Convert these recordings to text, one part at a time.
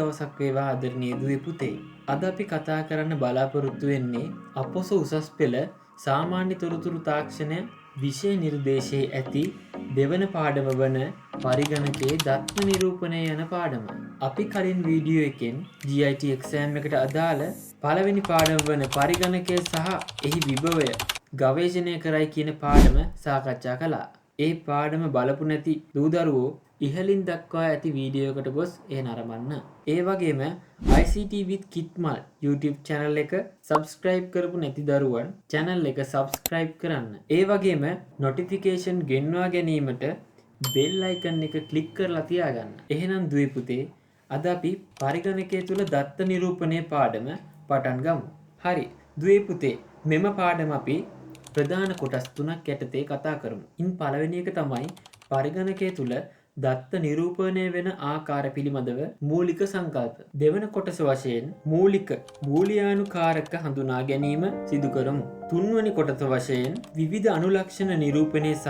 දවසක් වේවා ආදරණීය දුවේ පුතේ. අද අපි කතා කරන්න බලාපොරොත්තු වෙන්නේ අපොස උසස් පෙළ සාමාන්‍ය තොරතුරු තාක්ෂණ විෂය නිර්දේශයේ ඇති දෙවන පාඩම වන පරිගණකයේ දත්ම නිරූපණය යන පාඩම. අපි කලින් වීඩියෝ එකෙන් GIT එක්සෑම් එකට අදාළ පළවෙනි පාඩම වන පරිගණකය සහ එහි විභවය ගවේෂණය කරයි කියන පාඩම සාකච්ඡා කළා. ඒ පාඩම බලපු නැති දූ දරුවෝ ඉහලින් දක්වා ඇති වීඩියෝ එකට ගොස් එය නරඹන්න. ඒ වගේම ICT with Kitmal YouTube channel එක subscribe කරපු නැති දරුවන් channel එක subscribe කරන්න. ඒ වගේම notification ගෙන්වා ගැනීමට bell icon එක click කරලා තියාගන්න. එහෙනම් දුවේ පුතේ අද අපි පරිගණකය තුල දත්ත නිරූපණයේ පාඩම පටන් ගමු. හරි. දුවේ පුතේ මෙම පාඩම අපි ප්‍රධාන කොටස් තුනක් යටතේ කතා කරමු. ඉන් පළවෙනි එක තමයි පරිගණකය තුල දත්ත නිරූපණය වෙන ආකාර පිළිබඳව මූලික සංකල්ප. දෙවන කොටස වශයෙන් මූලික බූලියානුකාරක හඳුනා ගැනීම සිදු කරමු. තුන්වැනි කොටස වශයෙන් විවිධ අනුලක්ෂණ නිරූපණය සහ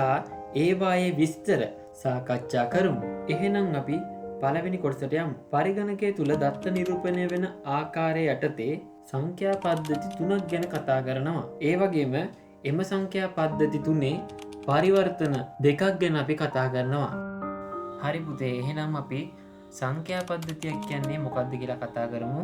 ඒවායේ විස්තර සාකච්ඡා කරමු. එහෙනම් අපි පළවෙනි කොටසට යමු. පරිගණකය තුල දත්ත නිරූපණය වෙන ආකාරය යටතේ සංඛ්‍යා පද්ධති තුනක් ගැන කතා කරනවා. ඒ වගේම එම සංඛ්‍යා පද්ධති තුනේ පරිවර්තන දෙකක් ගැන අපි කතා කරනවා. හරි පුතේ එහෙනම් අපි සංඛ්‍යා පද්ධතියක් කියන්නේ මොකක්ද කියලා කතා කරමු.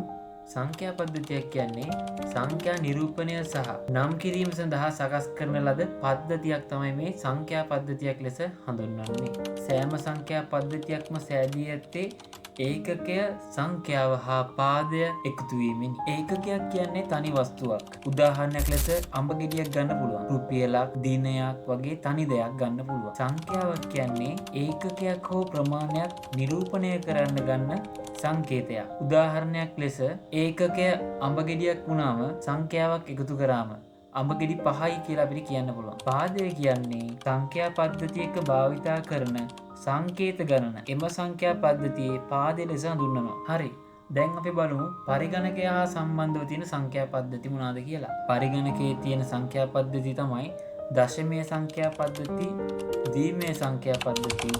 සංඛ්‍යා පද්ධතියක් කියන්නේ සංඛ්‍යා නිරූපණය සහ නම් කිරීම සඳහා සකස් කරන ලද පද්ධතියක් තමයි මේ සංඛ්‍යා පද්ධතියක් ලෙස හඳුන්වන්නේ. සෑම සංඛ්‍යා පද්ධතියක්ම සෑදී ඇත්තේ ඒකකය සංඛ්‍යාව හා පාදය එකතු වීමෙන්. ඒකකයක් කියන්නේ තනි වස්තුවක්. උදාහරණයක් ලෙස අඹ ගෙඩියක් ගන්න පුළුවන්. රුපියලක්, දිනයක් වගේ තනි දෙයක් ගන්න පුළුවන්. සංඛ්‍යාවක් කියන්නේ ඒකකයක් හෝ ප්‍රමාණයක් නිරූපණය කරන්න ගන්න සංකේතයක්. උදාහරණයක් ලෙස ඒකකය අඹ ගෙඩියක් වුණාම සංඛ්‍යාවක් එකතු කරාම අඹ ගෙඩි 5යි කියලා අපිට කියන්න පුළුවන්. පාදය කියන්නේ සංඛ්‍යා පද්ධතියක භාවිතා කරන සංකේත ගණන. එම සංඛ්‍යා පද්ධතියේ පාදය ලෙස හඳුන්වනවා. හරි. දැන් අපි බලමු පරිගණකය හා සම්බන්ධව තියෙන සංඛ්‍යා පද්ධති මොනවාද කියලා. පරිගණකයේ තියෙන සංඛ්‍යා පද්ධති තමයි දශමයේ සංඛ්‍යා පද්ධති, ද්විමය සංඛ්‍යා පද්ධති,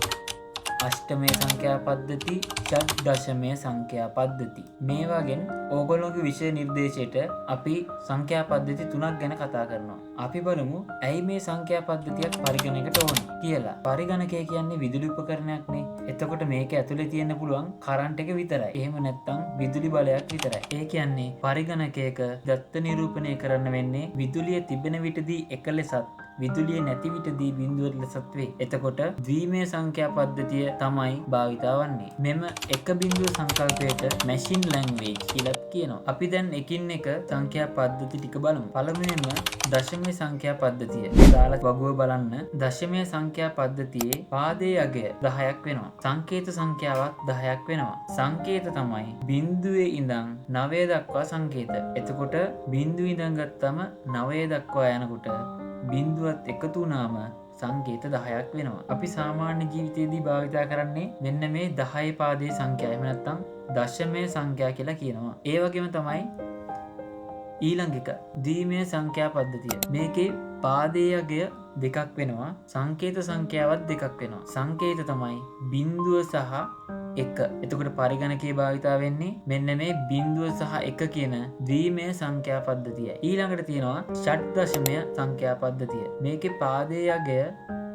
අෂ්ටමය සංඛ්‍යා පද්ධති, ෂඩ්දශමය සංඛ්‍යා පද්ධති. මේ වගේ ඕගොල්ලෝගේ විෂය නිර්දේශයට අපි සංඛ්‍යා පද්ධති තුනක් ගැන කතා කරනවා. අපි බලමු ඇයි මේ සංඛ්‍යා පද්ධතියක් පරිගණකයට ඕන කියලා. පරිගණකය කියන්නේ විදුලි උපකරණයක් නේ. එතකොට මේක ඇතුලේ තියෙන්න පුළුවන් කරන්ට් එක විතරයි. එහෙම නැත්නම් විදුලි බලයක් විතරයි. ඒ කියන්නේ පරිගණකයක දත්ත නිරූපණය කරන්න වෙන්නේ විදුලිය තිබෙන විටදී එක ලෙසත් විදුලිය නැති විටදී බිඳුව ලෙසත් වේ. එතකොට ද්විමය සංඛ්‍යා පද්ධතිය තමයි භාවිතා වන්නේ. මෙම එක බිඳුව සංකල්පයට මැෂින් ලැන්ග්වේජ් කියලා කියනවා. අපි දැන් එකින් එක සංඛ්‍යා පද්ධති ටික බලමු. පළමුවෙන්ම දශමය සංඛ්‍යා පද්ධතිය. දාලා වගුව බලන්න. දශමය සංඛ්‍යා පද්ධතියේ පාදයේ අගය 10ක් වෙනවා. සංකේත සංඛ්‍යාවක් 10ක් වෙනවා. සංකේත තමයි බිඳුවේ ඉඳන් 9 දක්වා සංකේත. එතකොට බිඳුවේ ඉඳන් ගත්තම 9 දක්වා යනකොට බිඳුවත් එකතු වුණාම සංකේත 10ක් වෙනවා. අපි සාමාන්‍ය ජීවිතයේදී භාවිතා කරන්නේ මෙන්න මේ 10 පාදයේ සංඛ්‍යාව. එහෙම නැත්නම් දශමයේ සංඛ්‍යා කියලා කියනවා. ඒ වගේම තමයි ඊළඟ එක ද්විමය සංඛ්‍යා පද්ධතිය. මේකේ පාදයේ අගය දෙකක් වෙනවා. සංකේත සංඛ්‍යාවත් දෙකක් වෙනවා. සංකේත තමයි බිඳුව සහ 1. එතකොට පරිගණකයේ භාවිතා වෙන්නේ මෙන්න මේ බිඳුව සහ 1 කියන ද්විමය සංඛ්‍යා පද්ධතිය. ඊළඟට තියෙනවා ෂඩ්දශමය සංඛ්‍යා පද්ධතිය. මේකේ පාදයේ අගය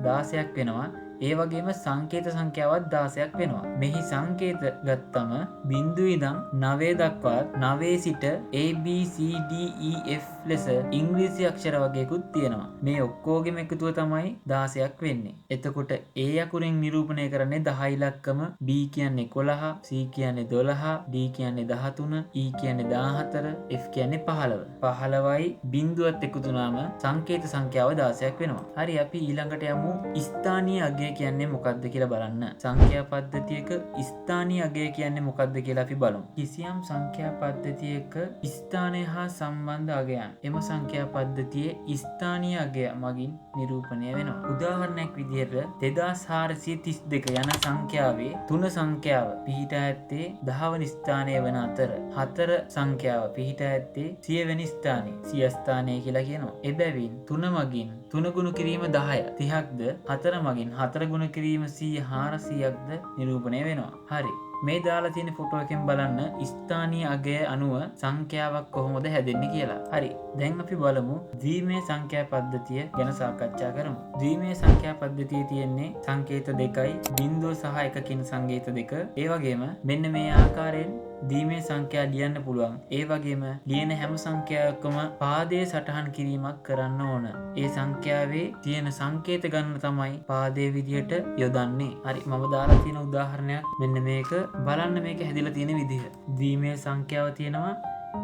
16ක් වෙනවා. ඒ වගේම සංකේත සංඛ්‍යාවත් 16ක් වෙනවා. මෙහි සංකේත ගත්තම බිඳුවේ ඉඳන් 9 දක්වා 9 සිට A B C D E F ලෙස ඉංග්‍රීසි අක්ෂර වගේකුත් තියෙනවා. මේ ඔක්කොගෙම එකතුව තමයි 16ක් වෙන්නේ. එතකොට A අකුරෙන් නිරූපණය කරන්නේ 10 ඉලක්කම, B කියන්නේ 11, C කියන්නේ 12, D කියන්නේ 13, E කියන්නේ 14, F කියන්නේ 15. 15යි බිඳුවත් එකතු වුණාම සංකේත සංඛ්‍යාව 16ක් වෙනවා. හරි අපි ඊළඟට යමු ස්ථානීය අගය කියන්නේ මොකක්ද කියලා බලන්න. සංඛ්‍යා පද්ධතියක ස්ථානීය අගය කියන්නේ මොකක්ද කියලා අපි බලමු. කිසියම් සංඛ්‍යා පද්ධතියක ස්ථානය හා සම්බන්ධ අගයන් එම සංඛ්‍යා පද්ධතියේ ස්ථානීය අගය මගින් නිරූපණය වෙනවා. උදාහරණයක් විදිහට 2432 යන සංඛ්‍යාවේ 3 සංඛ්‍යාව පිහිටා ඇත්තේ 10 වෙනි ස්ථානය වන අතර 4 සංඛ්‍යාව පිහිටා ඇත්තේ 100 වෙනි ස්ථානයේ 100 ස්ථානය කියලා කියනවා. එබැවින් 3 මගින් 3 ගුණ කිරීම 10 30ක්ද 4 මගින් 4 ගුණ කිරීම 100 400ක්ද නිරූපණය වෙනවා. හරි. මේ දාලා තියෙන ෆොටෝ එකෙන් බලන්න ස්ථානීය අගය අනුව සංඛ්‍යාවක් කොහොමද හැදෙන්නේ කියලා. හරි. දැන් අපි බලමු ද්විමේය සංඛ්‍යා පද්ධතිය ගැන සාකච්ඡා කරමු. ද්විමේය සංඛ්‍යා පද්ධතියේ තියෙන්නේ සංකේත දෙකයි, බිංදුව සහ 1 කියන සංකේත දෙක. ඒ වගේම මෙන්න මේ ආකාරයෙන් ද්විමේය සංඛ්‍යා ලියන්න පුළුවන්. ඒ වගේම ලියන හැම සංඛ්‍යාවකම පාදයේ සටහන් කිරීමක් කරන්න ඕන. ඒ සංඛ්‍යාවේ තියෙන සංකේත ගන්න තමයි පාදයේ විදියට යොදන්නේ. හරි, මම දාලා තියෙන උදාහරණයක් මෙන්න මේක. බලන්න මේක හැදිලා තියෙන විදිහ. ද්විමේය සංඛ්‍යාව තියෙනවා.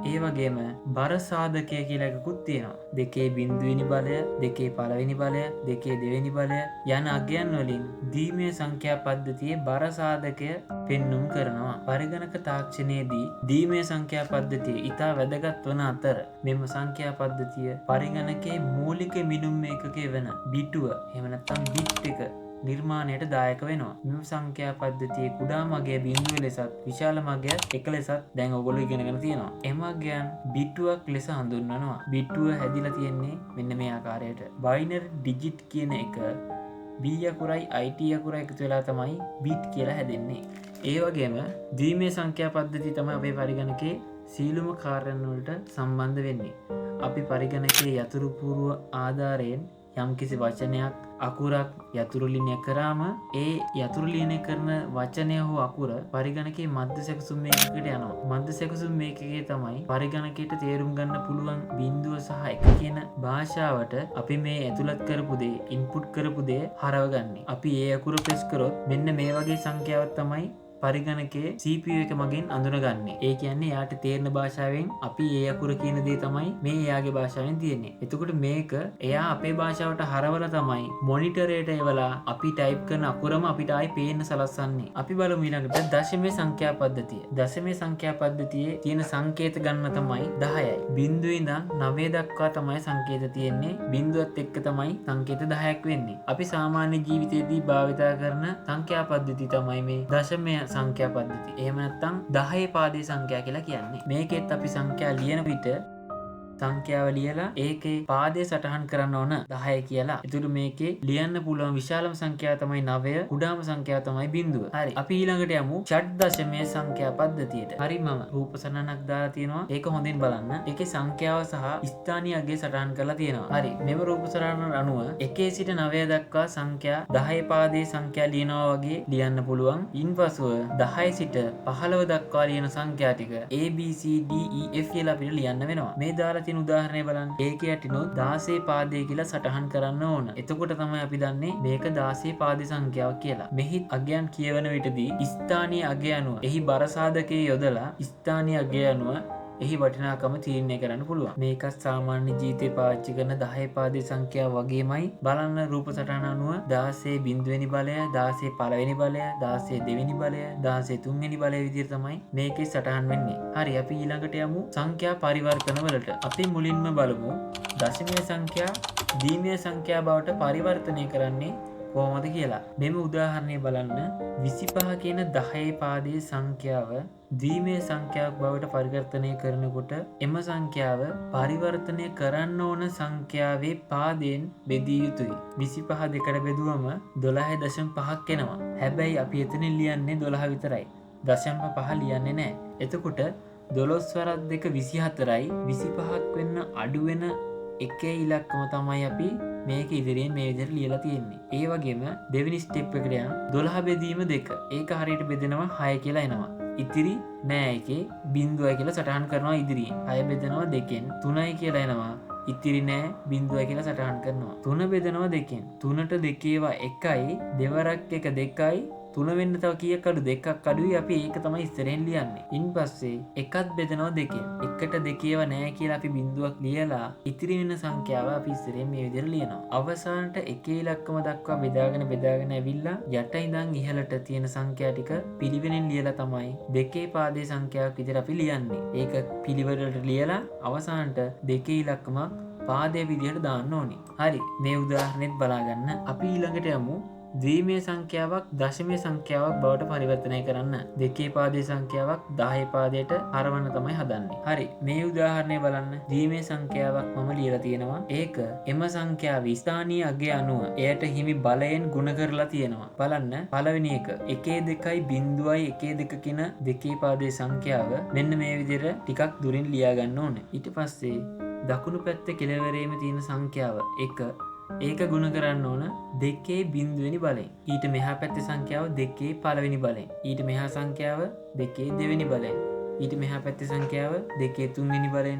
ඒ වගේම බර සාධකය කියලා එකකුත් තියෙනවා. 2 බිංදුවෙනි බලය, 2 පළවෙනි බලය, 2 දෙවෙනි බලය යන අගයන් වලින් ද්විමේය සංඛ්‍යා පද්ධතියේ බර සාධකය පෙන්눔 කරනවා. පරිගණක තාක්ෂණයේදී ද්විමේය සංඛ්‍යා පද්ධතිය ඉතා වැදගත් වන අතර මෙම සංඛ්‍යා පද්ධතිය පරිගණකයේ මූලික මිනුම් ඒකකය වෙන බිටුව එහෙම නැත්නම් බිට් එක නිර්මාණයට දායක වෙනවා. මෙම සංඛ්‍යා පද්ධතියේ කුඩා මගය බිංදුව ලෙසත් විශාල මගය 1 ලෙසත් දැන් ඔයගොල්ලෝ ඉගෙනගෙන තියෙනවා. එම අගයන් බිටුවක් ලෙස හඳුන්වනවා. බිටුව හැදිලා තියෙන්නේ මෙන්න මේ ආකාරයට. බයිනරි ඩිජිට් කියන එක B අකුරයි IT අකුරයි එකතු වෙලා තමයි බිට් කියලා හැදෙන්නේ. ඒ වගේම ද්විමේය සංඛ්‍යා පද්ධතිය තමයි අපේ පරිගණකයේ සීලුම කාර්යයන් වලට සම්බන්ධ වෙන්නේ. අපි පරිගණකයේ යතුරු පූර්ව ආධාරයෙන් යම්කිසි වචනයක් අකුරක් යතුරු ලියනය කරාම ඒ යතුරු ලියනය කරන වචනය හෝ අකුර පරිගණකයේ මධ්‍ය සැකසුම් මේකකට යනවා. මධ්‍ය සැකසුම් මේකකේ තමයි පරිගණකයට තේරුම් ගන්න පුළුවන් බිංදුව සහ 1 කියන භාෂාවට අපි මේ ඇතුළත් කරපු දේ ඉන්පුට් කරපු දේ හරවගන්නේ. අපි ඒ අකුර ප්‍රෙස් කරොත් මෙන්න මේ වගේ සංඛ්‍යාවක් තමයි පරිගණකයේ CPU එක මගින් අඳුනගන්නේ. ඒ කියන්නේ යාට තේරෙන භාෂාවෙන් අපි ඒ අකුර කියන දේ තමයි මේ එයාගේ භාෂාවෙන් තියෙන්නේ. එතකොට මේක එයා අපේ භාෂාවට හරවලා තමයි මොනිටරයට එවලා අපි ටයිප් කරන අකුරම අපිට ආයි පේන්න සලස්වන්නේ. අපි බලමු ඊළඟට දශමයේ සංඛ්‍යා පද්ධතිය. දශමයේ සංඛ්‍යා පද්ධතියේ තියෙන සංකේත ගන්න තමයි 10යි. බිංදුවේ ඉඳන් 9 දක්වා තමයි සංකේත තියෙන්නේ. බිංදුවත් එක්ක තමයි සංකේත 10ක් වෙන්නේ. අපි සාමාන්‍ය ජීවිතයේදී භාවිතා කරන සංඛ්‍යා පද්ධතිය තමයි මේ දශමය සංඛ්‍යා පද්ධතිය. එහෙම නැත්නම් 10 පාදයේ සංඛ්‍යා කියලා කියන්නේ. මේකෙත් අපි සංඛ්‍යා ලියන විට සංඛ්‍යාව ලියලා ඒකේ පාදයේ සටහන් කරන්න ඕන 10 කියලා. ඒතුළු මේකේ ලියන්න පුළුවන් විශාලම සංඛ්‍යාව තමයි 9, කුඩාම සංඛ්‍යාව තමයි බිංදුව. හරි. අපි ඊළඟට යමු ෂඩ් දශමයේ සංඛ්‍යා පද්ධතියට. හරි, මම රූප සටහනක් දාලා තියෙනවා. ඒක හොඳින් බලන්න. ඒකේ සංඛ්‍යාව සහ ස්ථානීය අගය සටහන් කරලා තියෙනවා. හරි. මෙම රූප සටහන අනුව 1 සිට 9 දක්වා සංඛ්‍යා 10 පාදයේ සංඛ්‍යා ලියනවා වගේ ලියන්න පුළුවන්. ඉන්පසුව 10 සිට 15 දක්වා ලියන සංඛ්‍යා ටික A B C D E F කියලා අපිට ලියන්න වෙනවා. මේ දාලා තියෙන උදාහරණය බලන්න. ඒකේ යටිනොත් 16 පාදයේ කියලා සටහන් කරන්න ඕන. එතකොට තමයි අපි දන්නේ මේක 16 පාද සංඛ්‍යාවක් කියලා. මෙහි අගයන් කියවන විටදී ස්ථානීය අගය අනුව එහි බර සාධකයේ යොදලා ස්ථානීය අගය අනුව එහි වටිනාකම තීරණය කරන්න පුළුවන්. මේක සාමාන්‍ය ජීවිතේ පාවිච්චි කරන 10 පාදයේ සංඛ්‍යාව වගේමයි. බලන්න රූප සටහන අනුව 16 බිංදුවෙනි බලය, 16 පළවෙනි බලය, 16 දෙවෙනි බලය, 16 තුන්වෙනි බලය විදිහට තමයි මේකේ සටහන් වෙන්නේ. හරි, අපි ඊළඟට යමු සංඛ්‍යා පරිවර්තන වලට. අපි මුලින්ම බලමු දශමයේ සංඛ්‍යා ද්විමේය සංඛ්‍යා බවට පරිවර්තනය කරන්නේ කොහොමද කියලා. මෙම උදාහරණය බලන්න. 25 කියන 10 පාදයේ සංඛ්‍යාව ද්විමේය සංඛ්‍යාවක් බවට පරිවර්තනය කරනකොට එම සංඛ්‍යාව පරිවර්තනය කරන්න ඕන සංඛ්‍යාවේ පාදයෙන් බෙදිය යුතුයි. 25 දෙකට බෙදුවම 12.5ක් එනවා. හැබැයි අපි එතනින් ලියන්නේ 12 විතරයි. 0.5 ලියන්නේ නැහැ. එතකොට 12 වරක් 2 24යි. 25ක් වෙන්න අඩු වෙන එකේ ඉලක්කම තමයි අපි මේක ඉදිරියෙන් මේ විදිහට ලියලා තියෙන්නේ. ඒ වගේම දෙවෙනි ස්ටෙප් එකට යන 12 බෙදීම 2. ඒක හරියට බෙදෙනවා 6 කියලා එනවා. ඉතිරි නෑ එකේ බිංදුවයි කියලා සටහන් කරනවා ඉදිරියෙන්. 6 බෙදෙනවා 2කින් 3යි කියලා එනවා. ඉතිරි නෑ බිංදුවයි කියලා සටහන් කරනවා. 3 බෙදෙනවා 2කින් 3ට 2 ඒවා 1යි, දෙවරක් 1 2යි, 3 වෙන්න තව කීයක් අඩු? 2ක් අඩුයි. අපි ඒක තමයි ඉස්සරෙන් ලියන්නේ. ඉන්පස්සේ එකත් බෙදෙනවා 2කින්. 1ට 2 ඒවා නෑ කියලා අපි බිංදුවක් ලියලා ඉතිරි වෙන සංඛ්‍යාව අපි ඉස්සරෙන් මේ විදිහට ලියනවා. අවසානට එකේ ඉලක්කම දක්වා බෙදාගෙන ඇවිල්ලා යට ඉඳන් ඉහළට තියෙන සංඛ්‍යා ටික පිළිවෙලින් ලියලා තමයි 2 පාදයේ සංඛ්‍යාවක් විදිහට අපි ලියන්නේ. ඒක පිළිවෙලට ලියලා අවසානට 2 ඉලක්කමක් පාදයේ විදිහට දාන්න ඕනේ. හරි, මේ උදාහරණෙත් බලාගන්න. අපි ඊළඟට යමු ද්විමය සංඛ්‍යාවක් දශමය සංඛ්‍යාවක් බවට පරිවර්තනය කරන්න. දෙකේ පාදයේ සංඛ්‍යාවක් 10 පාදයට හරවන්න තමයි හදන්නේ. හරි. මේ උදාහරණය බලන්න. ද්විමය සංඛ්‍යාවක් මම ලියලා තියෙනවා. ඒක එම සංඛ්‍යාවේ ස්ථානීය අගය අනුව එයට හිමි බලයෙන් ගුණ කරලා තියෙනවා. බලන්න පළවෙනි එක 1.0.12 කියන දෙකේ පාදයේ සංඛ්‍යාව මෙන්න මේ විදිහට ටිකක් දුරින් ලියා ගන්න ඕනේ. ඊට පස්සේ දකුණු පැත්තේ කෙළවරේම තියෙන සංඛ්‍යාව 1 ඒක ගුණ කරන්න ඕන 2 බිඳුවෙනි බලයෙන්. ඊට මෙහා පැත්තේ සංඛ්‍යාව 2 පළවෙනි බලයෙන්. ඊට මෙහා සංඛ්‍යාව 2 දෙවෙනි බලයෙන්. ඊට මෙහා පැත්තේ සංඛ්‍යාව 2 තුන්වෙනි බලයෙන්.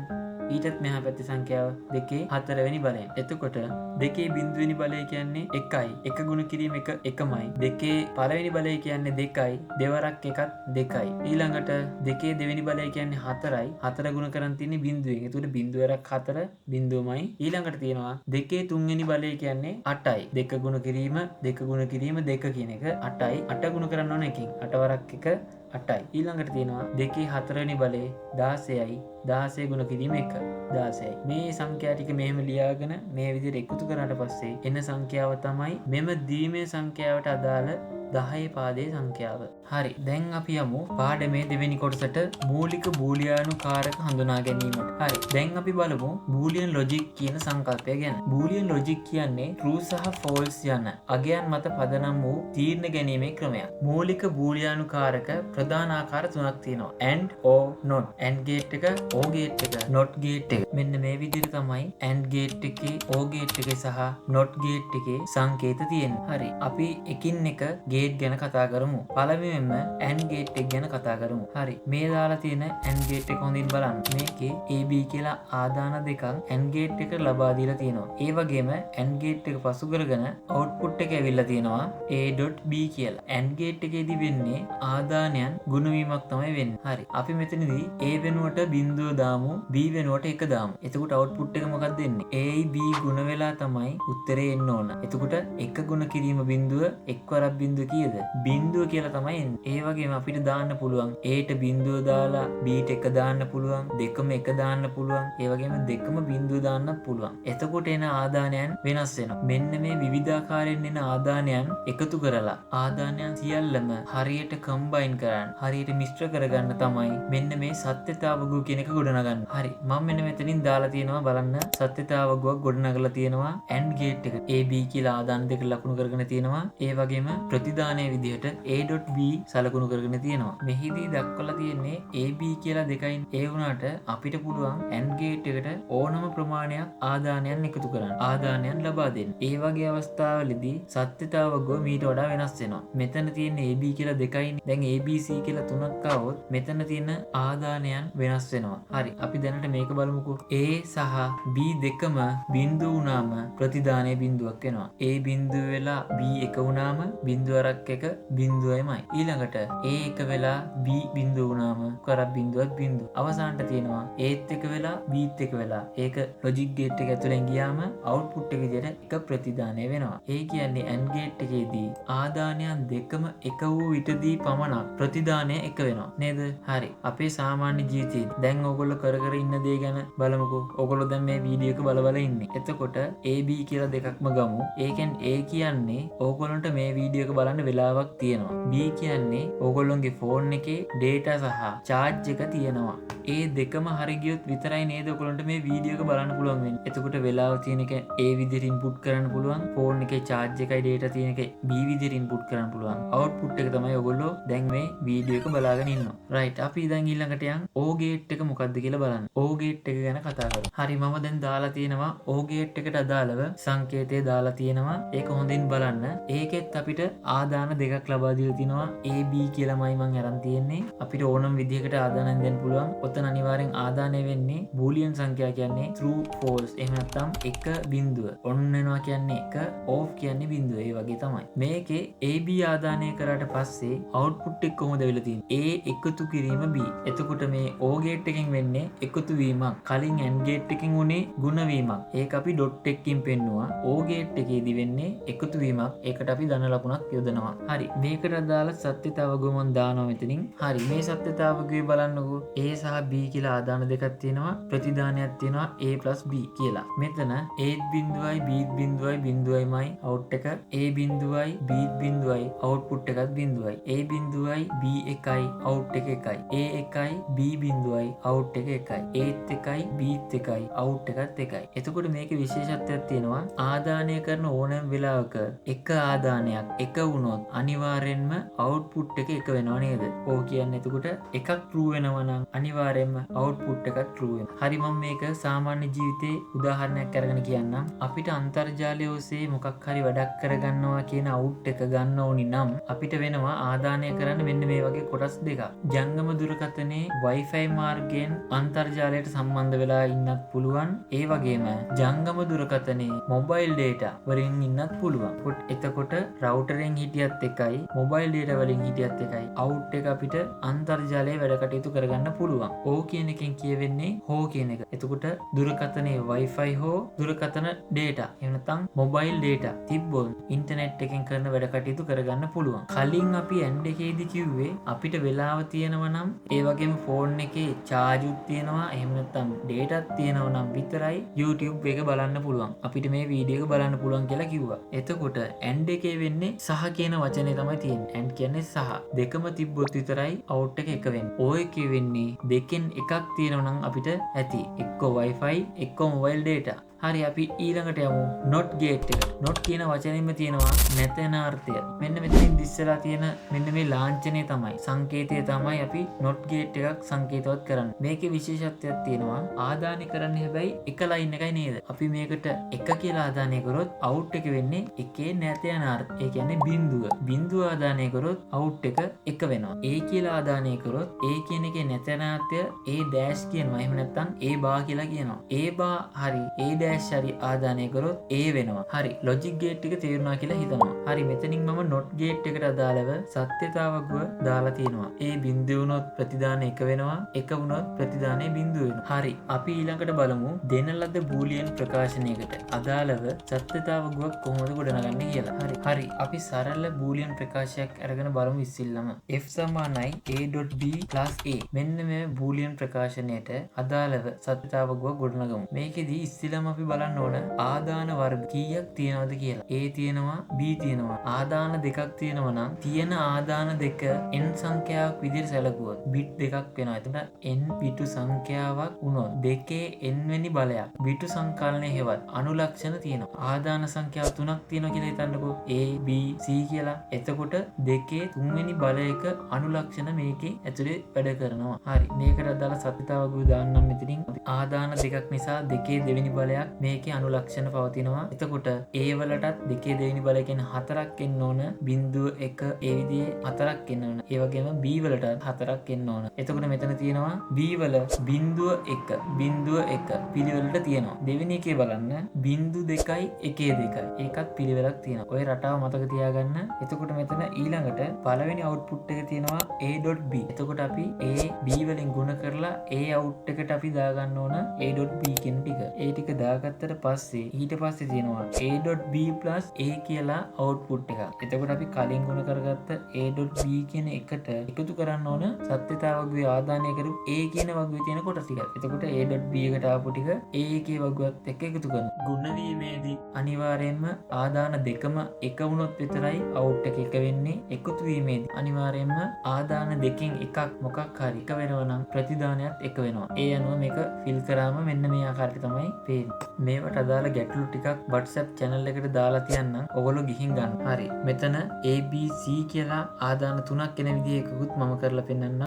ඊටත් මෙහා පැත්තේ සංඛ්‍යාව 2 හතරවෙනි බලයෙන්. එතකොට 2 බිඳුවෙනි බලය කියන්නේ 1යි. 1 ගුණ කිරීම 1මයි. 2 පළවෙනි බලය කියන්නේ 2යි. දෙවරක් එකත් 2යි. ඊළඟට 2 දෙවෙනි බලය කියන්නේ 4යි. 4 ගුණ කරන් තියෙන්නේ බිඳුවෙන්. එතකොට බිඳුවරක් 4 බිඳුවමයි. ඊළඟට තියෙනවා 2 තුන්වෙනි බලය කියන්නේ 8යි. 2 ගුණ කිරීම 2 ගුණ කිරීම 2 කියන එක 8යි. 8 ගුණ කරන්න ඕන එකකින්. 8 වරක් 1 8යි. ඊළඟට තියෙනවා 2 හතරවෙනි බලය 16යි. 16 ගුණ කිරීම 1 16යි. මේ සංඛ්‍යා ටික මෙහෙම ලියාගෙන මේ විදිහට එකතු කරාට පස්සේ එන සංඛ්‍යාව තමයි මෙම ද්විමය සංඛ්‍යාවට අදාළ 10 පාදයේ සංඛ්‍යාව. හරි. දැන් අපි යමු පාඩමේ දෙවෙනි කොටසට මූලික බූලියානු කාරක හඳුනා ගැනීමට. හරි. දැන් අපි බලමු බූලියන් ලොජික් කියන සංකල්පය ගැන. බූලියන් ලොජික් කියන්නේ true සහ false යන අගයන් මත පදනම් වූ තීරණ ගැනීමේ ක්‍රමයක්. මූලික බූලියානු කාරක ප්‍රධාන ආකාර තුනක් තියෙනවා. and or not. and gate එක, or gate එක, not gate එක. මෙන්න මේ විදිහට තමයි and gate එකේ, or gate එකේ සහ not gate එකේ සංකේත තියෙන්නේ. හරි. අපි එකින් එක gate ගැන කතා කරමු. පළමුවෙන්ම and gate එක ගැන කතා කරමු. හරි. මේ දාලා තියෙන and gate එක හොඳින් බලන්න. මේකේ AB කියලා ආදාන දෙකක් and gate එකට ලබා දීලා තියෙනවා. ඒ වගේම and gate එක පසු කරගෙන output එක ඇවිල්ලා තියෙනවා A.B කියලා. and gate එකේදී වෙන්නේ ආදානයන් ගුණ වීමක් තමයි වෙන්නේ. හරි. අපි මෙතනදී A වෙනුවට බිඳුව දාමු, B වෙනුවට 1 දාමු. එතකොට output එක මොකක්ද එන්නේ? A B ගුණ වෙලා තමයි උත්තරේ එන්න ඕන. එතකොට 1 ගුණ කිරීම බිඳුව එක්වරක් බිඳුව කීයද? බිඳුව කියලා තමයි එන්නේ. ඒ වගේම අපිට දාන්න පුළුවන් Aට බිඳුව දාලා Bට 1 දාන්න පුළුවන්, දෙකම 1 දාන්න පුළුවන්. ඒ වගේම දෙකම බිඳුව දාන්නත් පුළුවන්. එතකොට එන ආදානයන් වෙනස් වෙනවා. මෙන්න මේ විවිධාකාරයෙන් එන ආදානයන් එකතු කරලා ආදානයන් සියල්ලම හරියට කම්බයින් කරන්න, හරියට මිශ්‍ර කරගන්න තමයි මෙන්න මේ සත්‍යතාවගුව කියන එක ගොඩනගන්න. හරි. මම මෙන්න මෙතනින් දාලා තියෙනවා බලන්න සත්‍යතාවගුවක් ගොඩනගලා තියෙනවා and gate එක. AB කියලා ආදාන දෙක ලකුණු කරගෙන තියෙනවා. ඒ වගේම ප්‍රතිදානයේ විදිහට A.B සලකුණු කරගෙන තියෙනවා. මෙහිදී දක්වලා තියෙන්නේ AB කියලා දෙකයි. ඒ වුණාට අපිට පුළුවන් and gate එකට ඕනම ප්‍රමාණයක් ආදානයන් එකතු කරන්න. ආදානයන් ලබා දෙන්න. ඒ වගේ අවස්ථාවලදී සත්‍යතාවගුව මීට වඩා වෙනස් වෙනවා. මෙතන තියෙන AB කියලා දෙකයිනේ. දැන් ABC කියලා තුනක් ආවොත් මෙතන තියෙන ආදානයන් වෙනස් වෙනවා. හරි. අපි දැනට මේක බලමුකෝ. A සහ B දෙකම බිඳුව වුණාම ප්‍රතිදානයේ බිඳුවක් වෙනවා. A බිඳුව වෙලා B එක වුණාම බිඳුවරක් එක බිඳුවයිමයි. ඊළඟට A එක වෙලා B බිඳුව වුණාම කරක් බිඳුවක් බිඳුව. අවසානට තියෙනවා Aත් එක වෙලා Bත් එක වෙලා. ඒක ලොජික් ගේට් එක ඇතුලෙන් ගියාම අවුට්පුට් එක විදිහට එක ප්‍රතිදානය වෙනවා. ඒ කියන්නේ AND ගේට් එකේදී ආදානයන් දෙකම එක වූ විටදී පමණක් ප්‍රතිදානය එක වෙනවා. නේද? හරි. අපේ සාමාන්‍ය ජීවිතේ දැන් ඕගොල්ලෝ කර කර ඉන්න දේ ගැන බලමුකෝ. ඕගොල්ලෝ දැන් මේ වීඩියෝ එක බල බල ඉන්නේ. එතකොට AB කියලා දෙකක්ම ගමු. ඒකෙන් A කියන්නේ ඕගොල්ලන්ට මේ වීඩියෝ එක බලන්න වෙලාවක් තියෙනවා. B කියන්නේ ඕගොල්ලොන්ගේ ෆෝන් එකේ data සහ charge එක තියෙනවා. ඒ දෙකම හරි ගියොත් විතරයි නේද ඔයගොල්ලන්ට මේ වීඩියෝ එක බලන්න පුළුවන් වෙන්නේ. එතකොට වෙලාව තියෙන එක A විදිහට ඉන්පුට් කරන්න පුළුවන්. ෆෝන් එකේ charge එකයි data තියෙන එක B විදිහට ඉන්පුට් කරන්න පුළුවන්. output එක තමයි ඔයගොල්ලෝ දැන් මේ වීඩියෝ එක බලාගෙන ඉන්නවා. right. අපි දැන් ඊළඟට යන් O gate එක මොකක්ද කියලා බලන්න. O gate එක ගැන කතා කරමු. හරි. මම දැන් දාලා තියෙනවා O gate එකට අදාළව සංකේතය දාලා තියෙනවා. ඒක හොඳින් බලන්න. ඒකෙත් අපිට ආදාන දෙකක් ලබා දීලා තිනවා. AB කියලාමයි මම අරන් තියෙන්නේ. අපිට ඕනම විදිහකට ආදානයක් දෙන්න පුළුවන්. ඔතන අනිවාර්යෙන් ආදානය වෙන්නේ බූලියන් සංඛ්‍යා කියන්නේ true false. එහෙම නැත්නම් 1 බිඳුව. ඔන්න වෙනවා කියන්නේ 1, off කියන්නේ බිඳුව. ඒ වගේ තමයි. මේකේ AB ආදානය කරාට පස්සේ output එක කොහොමද වෙලා තියෙන්නේ? A එකතු කිරීම B. එතකොට මේ O gate එකෙන් වෙන්නේ එකතු වීමක්. කලින් AND gate එකෙන් උනේ ගුණ වීමක්. ඒක අපි dot එකකින් පෙන්නුවා. O gate එකේදී වෙන්නේ එකතු වීමක්. ඒකට අපි ධන ලකුණක් යොදනවා. යොදනවා. හරි මේකට අදාළ සත්‍යතාවගුව මම දානවා මෙතනින්. හරි මේ සත්‍යතාවගුවේ බලන්නකෝ A සහ B කියලා ආදාන දෙකක් තියෙනවා. ප්‍රතිදානයක් තියෙනවා A+B කියලා. මෙතන A බිඳුවයි B බිඳුවයි බිඳුවයිමයි අවුට් එක. A බිඳුවයි B බිඳුවයි අවුට්පුට් එකත් බිඳුවයි. A බිඳුවයි B එකයි අවුට් එක එකයි. A එකයි B බිඳුවයි අවුට් එක එකයි. Aත් එකයි Bත් එකයි අවුට් එකත් එකයි. එතකොට මේකේ විශේෂත්වයක් තියෙනවා. ආදානය කරන ඕනෑම වෙලාවක එක ආදානයක් එක වුණොත් අනිවාර්යෙන්ම අවුට්පුට් එක එක වෙනව නේද? ඕක කියන්නේ එතකොට එකක් true වෙනවා නම් අනිවාර්යෙන්ම අවුට්පුට් එකක් true වෙනවා. හරි මම මේක සාමාන්‍ය ජීවිතේ උදාහරණයක් අරගෙන කියන්නම්. අපිට අන්තර්ජාලය ඔස්සේ මොකක් හරි වැඩක් කරගන්නවා කියන අවුට් එක ගන්න ඕනි නම් අපිට වෙනවා ආදානය කරන්න මෙන්න මේ වගේ කොටස් දෙකක්. ජංගම දුරකථනයේ Wi-Fi මාර්ගයෙන් අන්තර්ජාලයට සම්බන්ධ වෙලා ඉන්නත් පුළුවන්. ඒ වගේම ජංගම දුරකථනයේ මොබයිල් data වලින් ඉන්නත් පුළුවන්. එතකොට රවුටරෙන් හිටියත් එකයි මොබයිල් data වලින් හිටියත් එකයි අවුට් එක අපිට අන්තර්ජාලයේ වැඩ කටයුතු කරගන්න පුළුවන්. ඕ කියන එකෙන් කියවෙන්නේ හෝ කියන එක. එතකොට දුරකථනයේ Wi-Fi හෝ දුරකථන data එහෙම නැත්නම් මොබයිල් data තිබ්බොත් ඉන්ටර්නෙට් එකෙන් කරන වැඩ කටයුතු කරගන්න පුළුවන්. කලින් අපි end එකේදී කිව්වේ අපිට වෙලාව තියෙනවා නම් ඒ වගේම ෆෝන් එකේ charge උත් තියෙනවා එහෙම නැත්නම් data තියෙනවා නම් විතරයි YouTube එක බලන්න පුළුවන්. අපිට මේ වීඩියෝ එක බලන්න පුළුවන් කියලා කිව්වා. එතකොට end එකේ වෙන්නේ සහ කියන වචනේ තමයි තියෙන්නේ. end කියන්නේ සහ. දෙකම තිබ්බොත් විතරයි out එක එක වෙන්නේ. ඔය එකේ වෙන්නේ දෙකෙන් එකක් තියෙනවා නම් අපිට ඇති. එක්ක Wi-Fi එක්ක mobile data. හරි අපි ඊළඟට යමු not gate එක. not කියන වචනයෙන්ම තියෙනවා නැතන අර්ථය. මෙන්න මෙතනින් ඉස්සලා තියෙන මෙන්න මේ ලාංඡනය තමයි සංකේතය තමයි අපි not gate එකක් සංකේතවත් කරන්නේ. මේකේ විශේෂත්වයක් තියෙනවා. ආදානය කරන්නේ හැබැයි එක line එකයි නේද? අපි මේකට එක කියලා ආදානය කරොත් out එක වෙන්නේ එකේ නැතන අර්ථය. ඒ කියන්නේ බිඳුව. බිඳුව ආදානය කරොත් out එක එක වෙනවා. A කියලා ආදානය කරොත් A කියන එකේ නැතන අර්ථය A dash කියනවා. එහෙම නැත්නම් A bar කියලා කියනවා. A bar හරි A dash හරි ආදානය කරොත් A වෙනවා. හරි logic gate එක තේරුණා කියලා හිතනවා. හරි මෙතනින් මම not gate එකට අදාළව සත්‍යතාවගුව දාලා තියෙනවා. A බිඳුව වුණොත් ප්‍රතිදාන එක වෙනවා. එක වුණොත් ප්‍රතිදානය බිඳුව වෙනවා. හරි අපි ඊළඟට බලමු දෙන ලද බූලියන් ප්‍රකාශනයකට අදාළව සත්‍යතාවගුවක් කොහොමද ගොඩනගන්නේ කියලා. හරි අපි සරල බූලියන් ප්‍රකාශයක් අරගෙන බලමු ඉස්සෙල්ලම. F සමානයි A.B + A. මෙන්න මේ බූලියන් ප්‍රකාශනයට අදාළව සත්‍යතාවගුව ගොඩනගමු. මේකෙදී ඉස්සෙල්ලම අපි බලන්න ඕන ආදාන වර්ග කීයක් තියෙනවද කියලා. A තියෙනවා B තියෙනවා. ආදාන දෙකක් තියෙනවා නම් තියෙන ආදාන දෙක n සංඛ්‍යාවක් විදිහට සැලකුවොත් බිට් දෙකක් වෙනවා. එතකොට n බිටු සංඛ්‍යාවක් වුණොත් දෙකේ n වෙනි බලයක් බිටු සංකලනය හෙවත් අනුලක්ෂණ තියෙනවා. ආදාන සංඛ්‍යාව 3ක් තියෙනවා කියලා හිතන්නකෝ. A B C කියලා. එතකොට දෙකේ තුන්වෙනි බලයක අනුලක්ෂණ මේකේ ඇතුලේ වැඩ කරනවා. හරි මේකට අදාළ සත්‍යතාවගුව දාන්නම් මෙතනින්. ආදාන දෙකක් නිසා දෙකේ දෙවෙනි බලයක් මේකේ අනුලක්ෂණ පවතිනවා. එතකොට A වලටත් දෙකේ දෙවෙනි බලය කියන්නේ 4ක් එන්න ඕන. බිඳුව 1 ඒ විදිහේ 4ක් එන්න ඕන. ඒ වගේම B වලටත් 4ක් එන්න ඕන. එතකොට මෙතන තියෙනවා B වල බිඳුව 1 බිඳුව 1 පිළිවෙලට තියෙනවා. දෙවෙනි එකේ බලන්න බිඳු 2යි 1 2යි. ඒකත් පිළිවෙලක් තියෙනවා. ඔය රටාව මතක තියාගන්න. එතකොට මෙතන ඊළඟට පළවෙනි අවුට්පුට් එක තියෙනවා A.B. එතකොට අපි A B වලින් ගුණ කරලා A අවුට් එකට අපි දාගන්න ඕන A.B කියන ටික. ඒ ටික දාගත්තට පස්සේ ඊට පස්සේ තියෙනවා A.B + A කියලා අවුට්පුට් එකක්. එතකොට අපි කලින් ගුණ කරගත්ත A.B කියන එකට එකතු කරන්න ඕන සත්‍යතාවගුවේ ආදානය කරපු A කියන වගුවේ තියෙන කොටස් ටික. එතකොට A.B එකට ආපු ටික A එකේ වගුවත් එක්ක එකතු කරනවා. ගුණ වීමේදී අනිවාර්යයෙන්ම ආදාන දෙකම එක වුණොත් විතරයි අවුට් එක එක වෙන්නේ. එකතු වීමේදී අනිවාර්යයෙන්ම ආදාන දෙකෙන් එකක් මොකක් හරි එක වෙනවා නම් ප්‍රතිදානයත් එක වෙනවා. ඒ අනුව මේක ෆිල් කරාම මෙන්න මේ ආකාරයට තමයි පේන්නේ. මේවට අදාළ ගැටලු ටිකක් WhatsApp channel එකට දාලා තියන්නම්. ඔයගොල්ලෝ ගිහින් ගන්න. හරි. මෙතන ABC කියලා ආදාන 3ක් එන විදිහ එකකුත් මම කරලා පෙන්නන්නම්.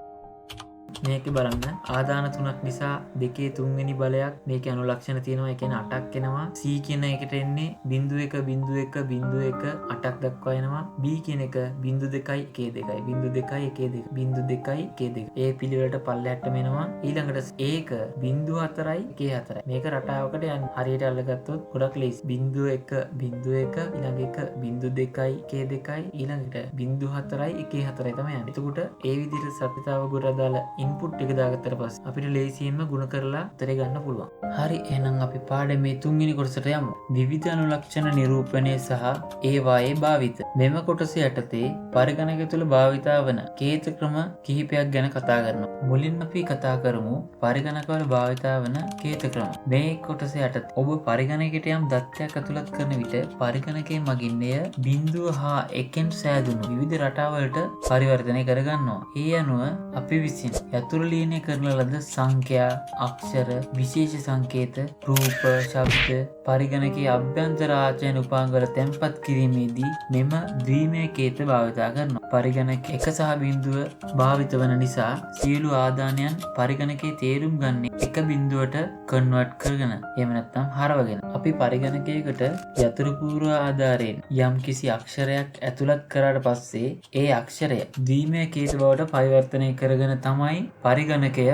මේක බලන්න ආදාන 3ක් නිසා දෙකේ තුන්වෙනි බලයක් මේකේ අනුලක්ෂණ තියෙනවා. ඒ කියන්නේ 8ක් එනවා. C කියන එකට එන්නේ 0.1 0.1 0.1 8ක් දක්වා එනවා. B කියන එක 0.2යි 1.2යි 0.2යි 1.2 0.2යි 1.2. ඒ පිළිවෙලට පල්ලෙහාටම එනවා. ඊළඟට ඒක 0.4යි 1.4යි. මේක රටාවකට යන්නේ. හරියට අල්ලගත්තොත් ගොඩක් ලේසි. 0.1 0.1 ඊළඟ එක 0.2යි 1.2යි ඊළඟට 0.4යි 1.4යි තමයි යන්නේ. එතකොට ඒ විදිහට සත්‍යතාවගුවට අදාළ ඉන්පුට් එක දාගත්තට පස්සේ අපිට ලේසියෙන්ම ගුණ කරලා උත්තරේ ගන්න පුළුවන්. හරි, එහෙනම් අපි පාඩමේ 3 වෙනි කොටසට යමු. විවිධ අනුලක්ෂණ නිරූපණය සහ ඒවායේ භාවිත. මෙම කොටස යටතේ පරිගණක තුළ භාවිතා වන කේත ක්‍රම කිහිපයක් ගැන කතා කරනවා. මුලින්ම අපි කතා කරමු පරිගණකවල භාවිතා වන කේත ක්‍රම. මේ කොටස යටතේ ඔබ පරිගණකයට යම් දත්තයක් ඇතුළත් කරන විට පරිගණකයේ මගින් එය බිංදුව හා එකෙන් සෑදුණු විවිධ රටාවලට පරිවර්තනය කරගන්නවා. ඒ අනුව අපි විසින් යතුරු ලියනය කරන ලද සංඛ්‍යා, අක්ෂර, විශේෂ සංකේත, රූප, ශබ්ද පරිගණකයේ අභ්‍යන්තර ආචයන උපාංගවල තැන්පත් කිරීමේදී මෙම ද්විමය කේත භාවිතා කරනවා. පරිගණක 1 සහ බිංදුව භාවිත වන නිසා සියලු ආදානයන් පරිගණකයේ තේරුම් ගන්නේ එක බිංදුවට කන්වර්ට් කරගෙන එහෙම නැත්නම් හරවගෙන. අපි පරිගණකයකට යතුරු පූර්ව ආධාරයෙන් යම් කිසි අක්ෂරයක් ඇතුළත් කරාට පස්සේ ඒ අක්ෂරය ද්විමය කේත බවට පරිවර්තනය කරගෙන තමයි පරිගණකය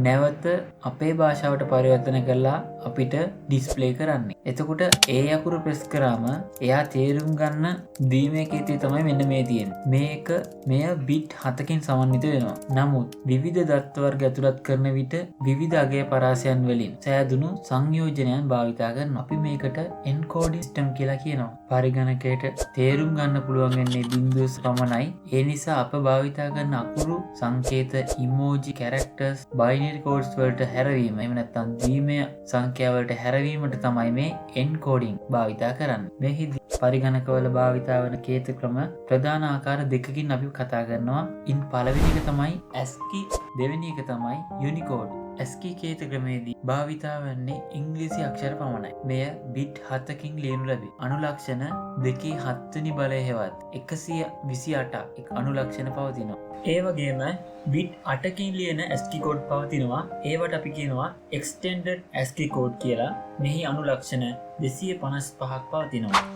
නැවත අපේ භාෂාවට පරිවර්තනය කරලා අපිට ඩිස්ප්ලේ කරන්නේ. එතකොට ඒ අකුරු ප්‍රෙස් කරාම එයා තේරුම් ගන්න ද්විමය කේතය තමයි මෙන්න මේ තියෙන්නේ. මෙය බිට් 7කින් සමන්විත වෙනවා. නමුත් විවිධ දත්ත වර්ග ඇතුළත් කරන විට විවිධ අගය පරාසයන් වලින් සෑදුණු සංයෝජනයන් භාවිතා කරනවා. අපි මේකට එන්කෝඩින් සිස්ටම් කියලා කියනවා. පරිගණකයට තේරුම් ගන්න පුළුවන් වෙන්නේ බිංදුව පමණයි. ඒ නිසා අප භාවිතා කරන අකුරු, සංකේත, ඉමෝජි, කැරක්ටර්ස්, බයිනරි කෝඩ්ස් වලට හැරවීම එහෙම නැත්නම් ද්විමය සංඛ්‍යා වලට හැරවීමට තමයි මේ එන්කෝඩින් භාවිතා කරන්නේ. මෙහිදී පරිගණකවල භාවිතා වන කේත ක්‍රම ප්‍රධාන ආකාර දෙකකින් අපි කතා කරනවා. ඉන් පළවෙනි එක තමයි ASCII, දෙවෙනි එක තමයි Unicode. ASCII කේත ක්‍රමයේදී භාවිතා වන්නේ ඉංග්‍රීසි අක්ෂර පමණයි. මෙය බිට් 7කින් ලියනු ලැබේ. අනුලක්ෂණ 2/7 වෙනි බලය හෙවත් 128ක් අනුලක්ෂණ පවතිනවා. ඒ වගේම බිට් 8කින් ලියන ASCII කෝඩ් පවතිනවා. ඒවට අපි කියනවා extended ASCII කෝඩ් කියලා. මෙහි අනුලක්ෂණ 255ක් පවතිනවා.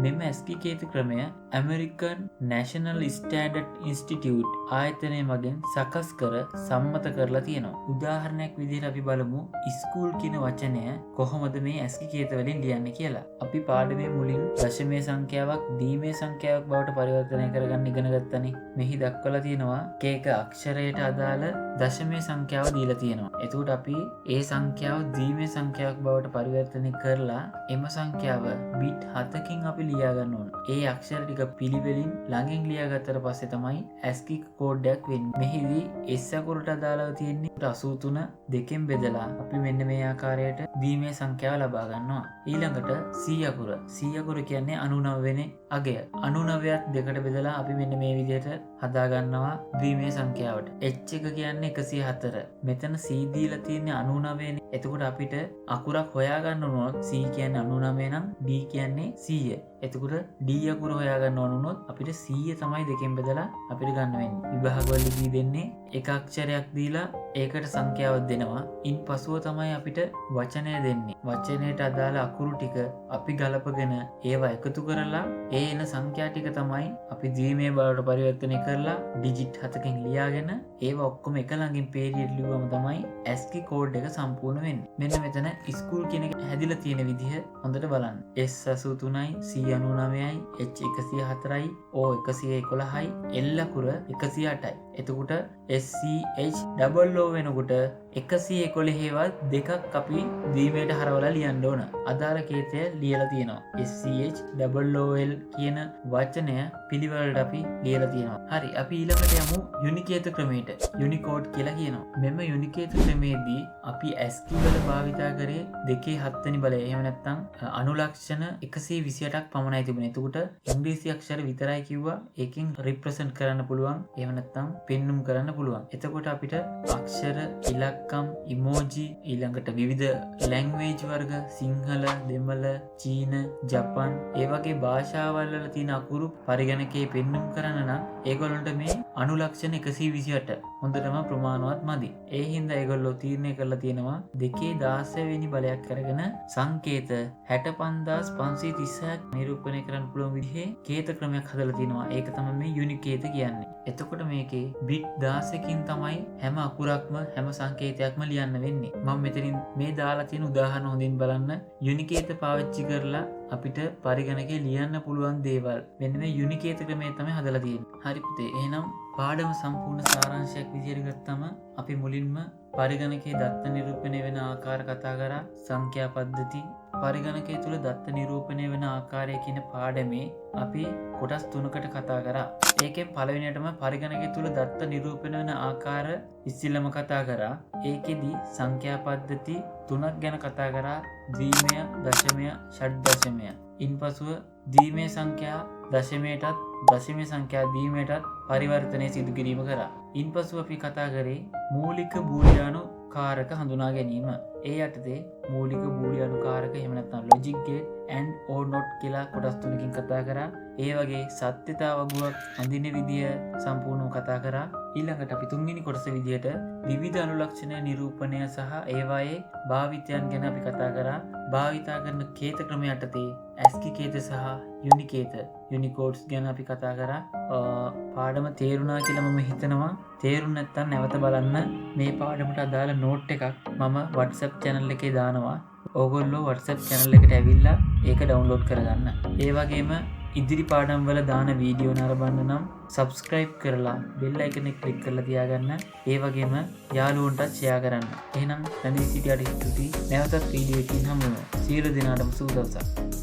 මෙම ASCII කේත ක්‍රමය ඇමරිකන් නැෂනල් ස්ටෑන්ඩඩ් ඉන්ස්ටිටියුට් ආයතනය මගින් සකස් කර සම්මත කරලා තියෙනවා. උදාහරණයක් විදිහට අපි බලමු ස්කූල් කියන වචනය කොහොමද මේ ASCII කේත වලින් ලියන්නේ කියලා. අපි පාඩමේ මුලින් දශමයේ සංඛ්‍යාවක් ද්විමය සංඛ්‍යාවක් බවට පරිවර්තනය කරගන්න ඉගෙන ගත්තනේ. මෙහි දක්වලා තියෙනවා එක අක්ෂරයට අදාළ දශමයේ සංඛ්‍යාව දීලා තියෙනවා. එතකොට අපි ඒ සංඛ්‍යාව ද්විමය සංඛ්‍යාවක් බවට පරිවර්තනය කරලා එම සංඛ්‍යාව බිට් 7කින් අපි ලියා ගන්න ඕන. ඒ අක්ෂර ටික පිළිවෙලින් ළඟින් ලියාගත්තට පස්සේ තමයි ASCII කෝඩ් එකක් වෙන්නේ. මෙහිදී S අකුරට අදාළව තියෙන්නේ 83 දෙකෙන් බෙදලා අපි මෙන්න මේ ආකාරයට ද්විමය සංඛ්‍යාව ලබා ගන්නවා. ඊළඟට C අකුර. C අකුර කියන්නේ 99 වෙනි අගය. 99ත් දෙකට බෙදලා අපි මෙන්න මේ විදිහට හදා ගන්නවා ද්විමය සංඛ්‍යාවට. H එක කියන්නේ 104. මෙතන C දීලා තියෙන්නේ 99 නේ. එතකොට අපිට අකුරක් හොයාගන්න ඕනොත් C කියන්නේ 99 නම් D කියන්නේ 100. එතකොට D අකුර හොයාගන්න ඕන වුණොත් අපිට 100 තමයි දෙකෙන් බෙදලා අපිට ගන්න වෙන්නේ. විභාගවලදී දෙන්නේ එක අක්ෂරයක් දීලා ඒකට සංඛ්‍යාවක් දෙනවා. ඉන් පසුව තමයි අපිට වචනය දෙන්නේ. වචනයට අදාළ අකුරු ටික අපි ගලපගෙන ඒවා එකතු කරලා ඒ එන සංඛ්‍යා ටික තමයි අපි ද්විමය බවට පරිවර්තනය කරලා ඩිජිට් 7කින් ලියාගෙන ඒවා ඔක්කොම එක ළඟින් පේරියට ලියුවම තමයි ASCII කෝඩ් එක සම්පූර්ණ වෙන්නේ. මෙන්න මෙතන ස්කූල් කියන එක හැදිලා තියෙන විදිහ හොඳට බලන්න. S83යි, C99යි, H104යි, O111යි, L අකුර 108යි. එතකොට SCH ඩබල් O වෙනකොට 111 හේවත් දෙකක් අපි ද්විමයට හරවලා ලියන්න ඕන. අදාළ කේතය ලියලා තියෙනවා. SCH ඩබල් OL කියන වචනය පිළිවෙලට අපි ලියලා තියෙනවා. හරි, අපි ඊළඟට යමු යුනිකේත ක්‍රමයට. යුනිකෝඩ් කියලා කියනවා. මෙම යුනිකේත ක්‍රමයේදී අපි ASCII වල භාවිතා කරේ 2/7 වෙනි බලය. එහෙම නැත්නම් අනුලක්ෂණ 128ක් පමණයි තිබුණේ. එතකොට ඉංග්‍රීසි අක්ෂර විතරයි කිව්වා. ඒකෙන් රිප්‍රසන්ට් කරන්න පුළුවන්. එහෙම නැත්නම් පෙන්눔 කරන්න පුළුවන්. එතකොට අපිට අක්ෂර, ඉලක්කම්, ඉමෝජි, ඊළඟට විවිධ ලැන්ග්වේජ් වර්ග සිංහල, දෙමළ, චීන, ජපන් ඒ වගේ භාෂාවල් වල තියෙන අකුරු පරිගණකයේ පෙන්눔 කරන්න නම් ඒගොල්ලන්ට මේ අනුලක්ෂණ 128 හොඳටම ප්‍රමාණවත් මදි. ඒ හින්දා ඒගොල්ලෝ තීරණය කරලා තියෙනවා 2/16 වෙනි බලයක් කරගෙන සංකේත 65536ක් නිරූපණය කරන්න පුළුවන් විදිහේ කේත ක්‍රමයක් හදලා තිනවා. ඒක තමයි මේ යුනිකේත කියන්නේ. එතකොට මේකේ බිට් 16කින් තමයි හැම අකුරක්ම හැම සංකේතයක්ම ලියන්න වෙන්නේ. මම මෙතනින් මේ දාලා තියෙන උදාහරණ හොඳින් බලන්න. යුනිකේත පාවිච්චි කරලා අපිට පරිගණකේ ලියන්න පුළුවන් දේවල් මෙන්න මේ යුනිකේත ක්‍රමය තමයි හදලා තියෙන්නේ. හරි පුතේ. එහෙනම් පාඩම සම්පූර්ණ සාරාංශයක් විදිහට ගත්තම අපි මුලින්ම පරිගණකයේ දත්ත නිරූපණය වෙන ආකාර කතා කරා. සංඛ්‍යා පද්ධති පරිගණකය තුළ දත්ත නිරූපණය වෙන ආකාරය කියන පාඩමේ අපි කොටස් 3කට කතා කරා. ඒකෙන් පළවෙනියටම පරිගණකය තුළ දත්ත නිරූපණය වෙන ආකාර ඉස්සෙල්ලම කතා කරා. ඒකෙදි සංඛ්‍යා පද්ධති 3ක් ගැන කතා කරා. ද්විමය, දශමය, ෂඩ්දශමය. ඉන්පසුව ද්විමය සංඛ්‍යා දශමයටත් දශමය සංඛ්‍යා ද්විමයටත් පරිවර්තනය සිදු කිරීම කරා. ඉන්පසුව අපි කතා කරේ මූලික බූලියානු කාරක හඳුනා ගැනීම. ඒ යටතේ මූලික බූලියානු කාරක එහෙම නැත්නම් logic gate and or not කියලා කොටස් තුනකින් කතා කරා. ඒ වගේ සත්‍යතා වගුවක් අඳින විදිය සම්පූර්ණව කතා කරා. ඊළඟට අපි තුන්වෙනි කොටස විදියට විවිධ අනුලක්ෂණ නිරූපණය සහ ඒවායේ භාවිතයන් ගැන අපි කතා කරා. භාවිතා කරන කේත ක්‍රම යටතේ ASCII කේත සහ යුනිකේත යුනිකෝඩ්ස් ගැන අපි කතා කරා. පාඩම තේරුණා කියලා මම හිතනවා. තේරුම් නැත්නම් නැවත බලන්න. මේ පාඩමට අදාළ නෝට් එකක් මම WhatsApp channel එකේ දානවා. ඕගොල්ලෝ WhatsApp channel එකට ඇවිල්ලා ඒක download කරගන්න. ඒ වගේම ඉදිරි පාඩම් වල දාන වීඩියෝ නරඹන්න නම් subscribe කරලා bell icon එක click කරලා තියාගන්න. ඒ වගේම යාළුවන්ටත් share කරන්න. එහෙනම් නැවතත් වීඩියෝ එකකින් හමු වෙමු. සියලු දෙනාටම සුබ දවසක්.